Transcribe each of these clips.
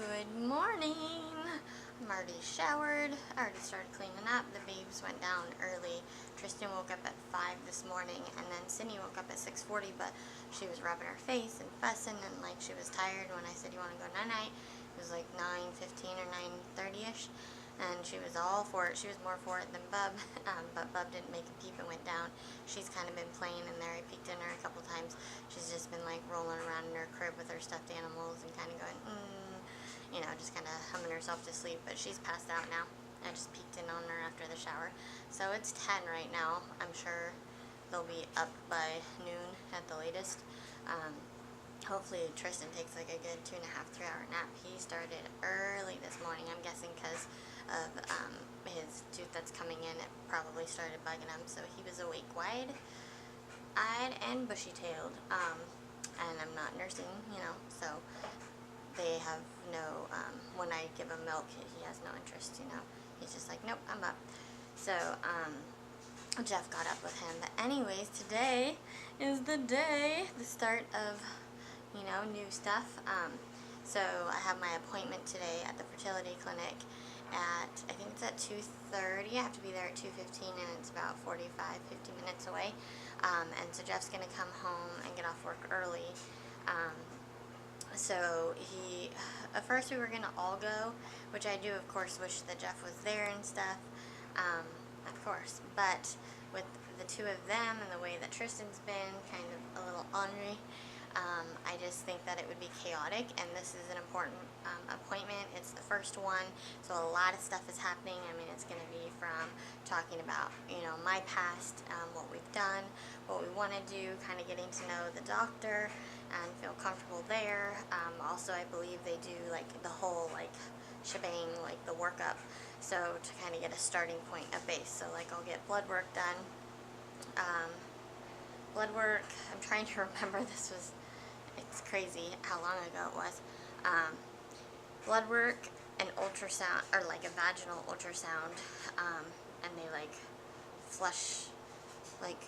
Good morning. I'm already showered. I already started cleaning up. The babes went down early. Tristan woke up at 5 this morning, and then Sydney woke up at 6:40, but she was rubbing her face and fussing, and like she was tired when I said, "You want to go night-night?" It was like 9:15 or 9:30ish, and she was all for it. She was more for it than Bub, but Bub didn't make a peep and went down. She's kind of been playing in there. I peeked in her a couple times. She's just been like rolling around in her crib with her stuffed animals and kind of going, you know, just kind of humming herself to sleep, but she's passed out now. I just peeked in on her after the shower. So it's 10 right now. I'm sure they'll be up by noon at the latest. Hopefully Tristan takes like a good 2.5, 3 hour nap. He started early this morning, I'm guessing because of his tooth that's coming in. It probably started bugging him, so he was awake wide-eyed and bushy-tailed. And I'm not nursing, you know, so they have no, when I give him milk, he has no interest, you know. He's just like, nope, I'm up. So, Jeff got up with him. But anyways, today is the day, the start of, you know, new stuff. So I have my appointment today at the fertility clinic at, I think it's at 2:30. I have to be there at 2:15, and it's about 45, 50 minutes away. And so Jeff's going to come home and get off work early. So at first we were going to all go, which I do of course wish that Jeff was there and stuff, of course, but with the two of them and the way that Tristan's been kind of a little ornery, I just think that it would be chaotic, and this is an important appointment. It's the first one, so a lot of stuff is happening. I mean, it's going to be from talking about, you know, my past, what we've done, what we want to do, kind of getting to know the doctor and feel comfortable there. Also, I believe they do like the whole like shebang, like the workup, so to kind of get a starting point, a base. So like I'll get blood work done. Blood work, I'm trying to remember, it's crazy how long ago it was. Blood work, an ultrasound, or like a vaginal ultrasound, and they like flush like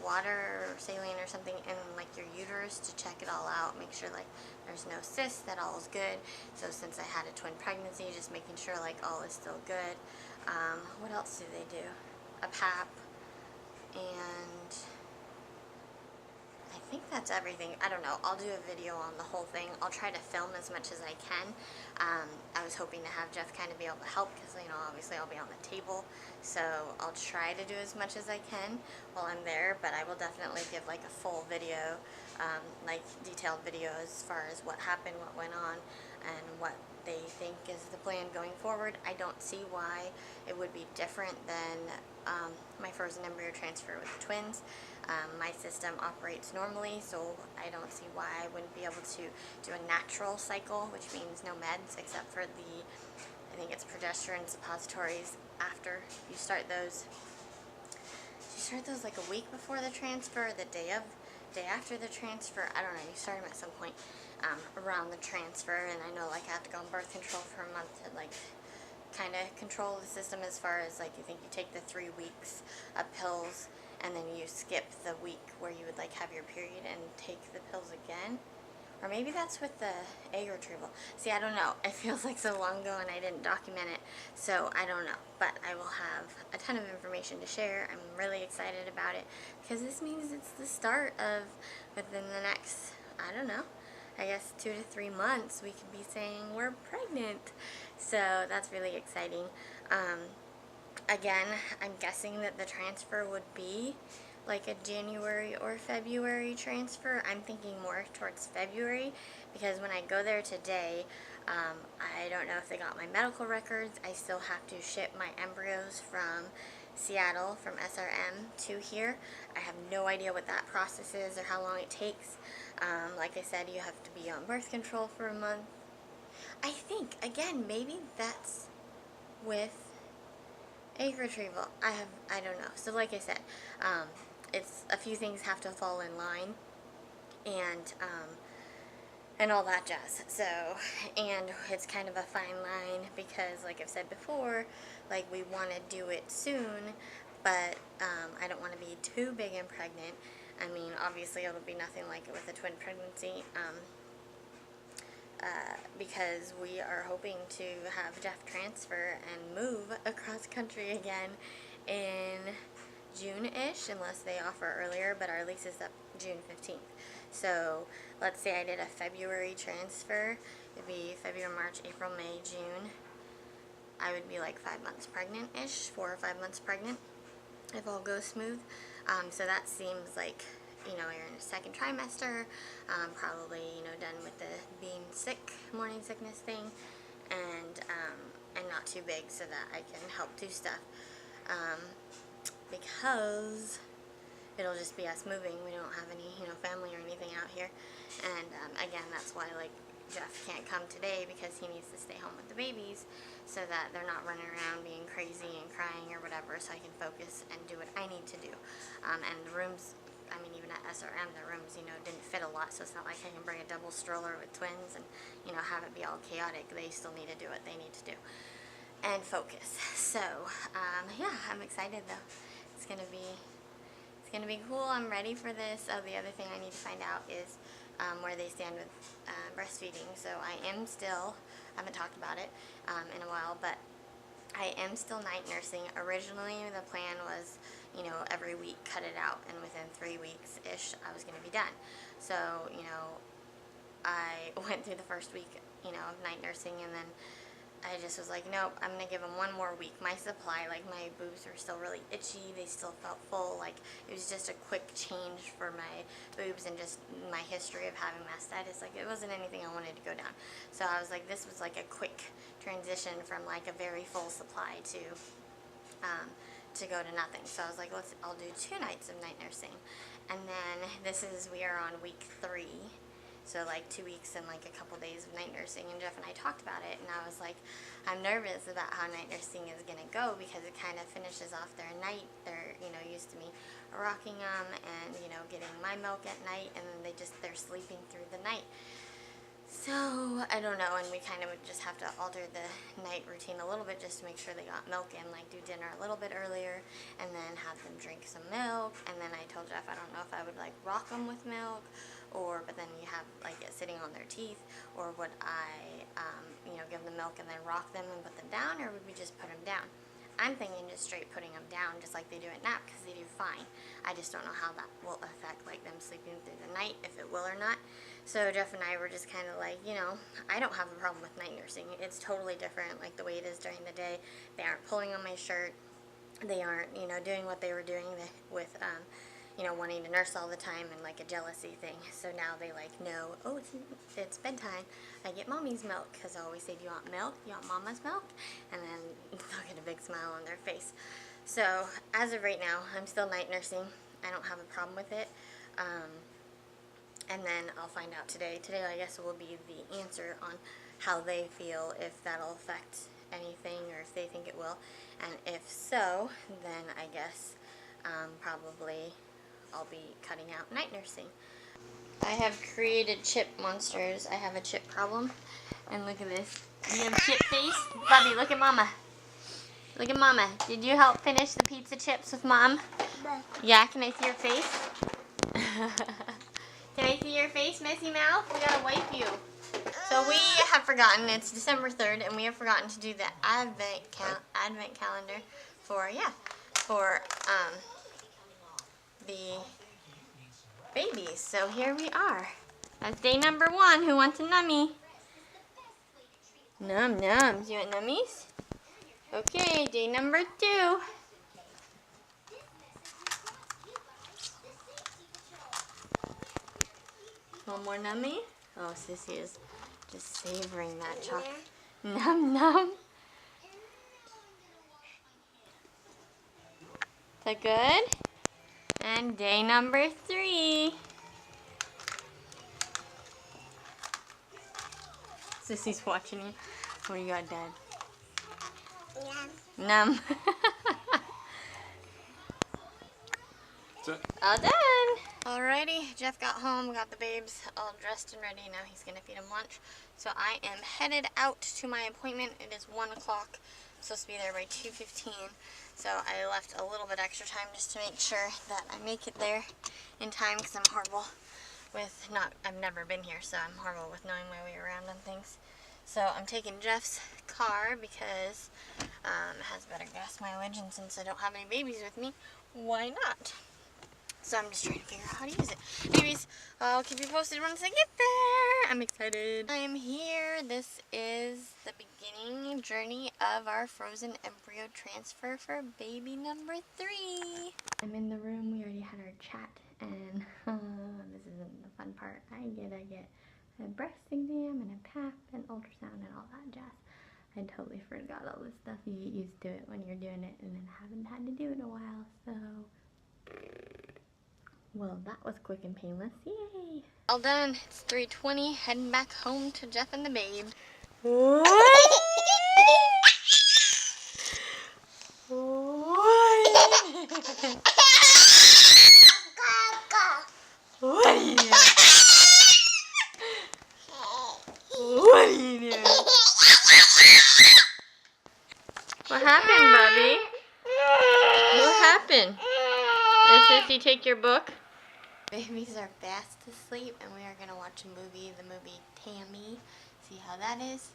water or saline or something in like your uterus to check it all out, make sure like there's no cysts, that all is good. So since I had a twin pregnancy, just making sure like all is still good. What else do they do? A pap, and I think that's everything. I don't know. I'll do a video on the whole thing. I'll try to film as much as I can. I was hoping to have Jeff kind of be able to help because, you know, obviously I'll be on the table. So I'll try to do as much as I can while I'm there, but I will definitely give like a full video, like detailed video as far as what happened, what went on, and what they think is the plan going forward. I don't see why it would be different than my frozen embryo transfer with the twins. My system operates normally, so I don't see why I wouldn't be able to do a natural cycle, which means no meds except for I think it's progesterone suppositories after you start those. You start those like a week before the transfer, the day after the transfer. I don't know, you start them at some point around the transfer, and I know like I have to go on birth control for a month to like kind of control the system as far as like you think you take the 3 weeks of pills and then you skip the week where you would like have your period and take the pills again. Or maybe that's with the egg retrieval. See, I don't know. It feels like so long ago and I didn't document it, so I don't know. But I will have a ton of information to share. I'm really excited about it because this means it's the start of, within the next, I don't know, I guess 2 to 3 months, we could be saying we're pregnant. So that's really exciting. Again, I'm guessing that the transfer would be like a January or February transfer. I'm thinking more towards February because when I go there today, I don't know if they got my medical records. I still have to ship my embryos from Seattle, from SRM to here. I have no idea what that process is or how long it takes. Like I said, you have to be on birth control for a month. I think, again, maybe that's with egg retrieval. I don't know. So like I said, it's a few things have to fall in line, and all that jazz. So, and it's kind of a fine line because, like I've said before, like we want to do it soon, but I don't want to be too big and pregnant. I mean, obviously it'll be nothing like it with a twin pregnancy. because we are hoping to have Jeff transfer and move across country again in June-ish, unless they offer earlier, but our lease is up June 15th. So let's say I did a February transfer. It'd be February, March, April, May, June. I would be like 5 months pregnant-ish, 4 or 5 months pregnant, if all goes smooth. So that seems like, you know, you're in a second trimester, probably, you know, done with the being sick, morning sickness thing, and not too big so that I can help do stuff. Because it'll just be us moving. We don't have any, you know, family or anything out here. And again, that's why, like, Jeff can't come today because he needs to stay home with the babies so that they're not running around being crazy and crying or whatever, so I can focus and do what I need to do. And the rooms, I mean, even at SRM, the rooms, you know, didn't fit a lot, so it's not like I can bring a double stroller with twins and, you know, have it be all chaotic. They still need to do what they need to do and focus. So, yeah, I'm excited though. It's gonna be cool. I'm ready for this. Oh, the other thing I need to find out is where they stand with breastfeeding. So I haven't talked about it in a while, but I am still night nursing. Originally, the plan was, you know, every week cut it out, and within 3 weeks-ish, I was going to be done. So, you know, I went through the first week, you know, of night nursing, and then I just was like, nope, I'm going to give them 1 more week. My supply, like, my boobs were still really itchy. They still felt full. Like, it was just a quick change for my boobs and just my history of having mastitis. Like, it wasn't anything I wanted to go down. So I was like, this was like a quick transition from, like, a very full supply to go to nothing. So I was like, I'll do 2 nights of night nursing. And then we are on week 3. So like 2 weeks and like a couple days of night nursing, and Jeff and I talked about it, and I was like, I'm nervous about how night nursing is going to go because it kind of finishes off their night. They're, you know, used to me rocking them and, you know, getting my milk at night, and then they're sleeping through the night. So, I don't know, and we kind of would just have to alter the night routine a little bit just to make sure they got milk and, like, do dinner a little bit earlier, and then have them drink some milk. And then I told Jeff I don't know if I would, like, rock them with milk, but then you have, like, it sitting on their teeth, or would I, you know, give them milk and then rock them and put them down, or would we just put them down? I'm thinking just straight putting them down just like they do at nap, because they do fine. I just don't know how that will affect, like, them sleeping through the night, if it will or not. So Jeff and I were just kind of like, you know, I don't have a problem with night nursing. It's totally different, like, the way it is during the day. They aren't pulling on my shirt. They aren't, you know, doing what they were doing with, you know, wanting to nurse all the time and, like, a jealousy thing. So now they, like, know, oh, it's bedtime. I get mommy's milk, because I always say, do you want milk? You want mama's milk? And then they'll get a big smile on their face. So as of right now, I'm still night nursing. I don't have a problem with it. And then I'll find out today. Today, I guess, will be the answer on how they feel, if that'll affect anything, or if they think it will. And if so, then I guess probably I'll be cutting out night nursing. I have created chip monsters. I have a chip problem. And look at this. You have chip face? Bubby, look at Mama. Look at Mama. Did you help finish the pizza chips with Mom? No. Yeah, can I see your face? Can I see your face, messy mouth? We gotta wipe you. So we have forgotten, it's December 3rd, and we have forgotten to do the advent calendar for the babies. So here we are. That's day number 1. Who wants a nummy? Num nums. You want nummies? Okay, day number 2. One more nummy? Oh, Sissy is just savoring that chocolate. Num num. Is that good? And day number 3. Sissy's watching you. What do you got, Dad? Num. All done. Alrighty, Jeff got home, got the babes all dressed and ready. Now he's gonna feed them lunch. So I am headed out to my appointment. It is 1 o'clock. I'm supposed to be there by 2:15. So I left a little bit extra time just to make sure that I make it there in time, because I'm horrible with I've never been here, so I'm horrible with knowing my way around and things. So I'm taking Jeff's car because it has better gas mileage, and since I don't have any babies with me, why not? So I'm just trying to figure out how to use it. Anyways, I'll keep you posted once I get there. I'm excited. I am here. This is the beginning journey of our frozen embryo transfer for baby number 3. I'm in the room. We already had our chat, and this isn't the fun part. I get a breast exam and a pap and ultrasound and all that jazz. I totally forgot all this stuff. You get used to it when you're doing it, and then haven't had to do it in a while, so... Well, that was quick and painless. Yay! All done. It's 3:20. Heading back home to Jeff and the babe. What? What are you doing? What are you doing? What happened, Bubby? What happened? Did Sissy take your book? Babies are fast asleep, and we are going to watch the movie Tammy, see how that is,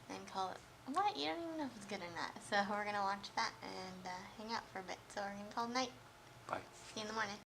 and call it, what? You don't even know if it's good or not. So we're going to watch that and hang out for a bit. So we're going to call it night. Bye. See you in the morning.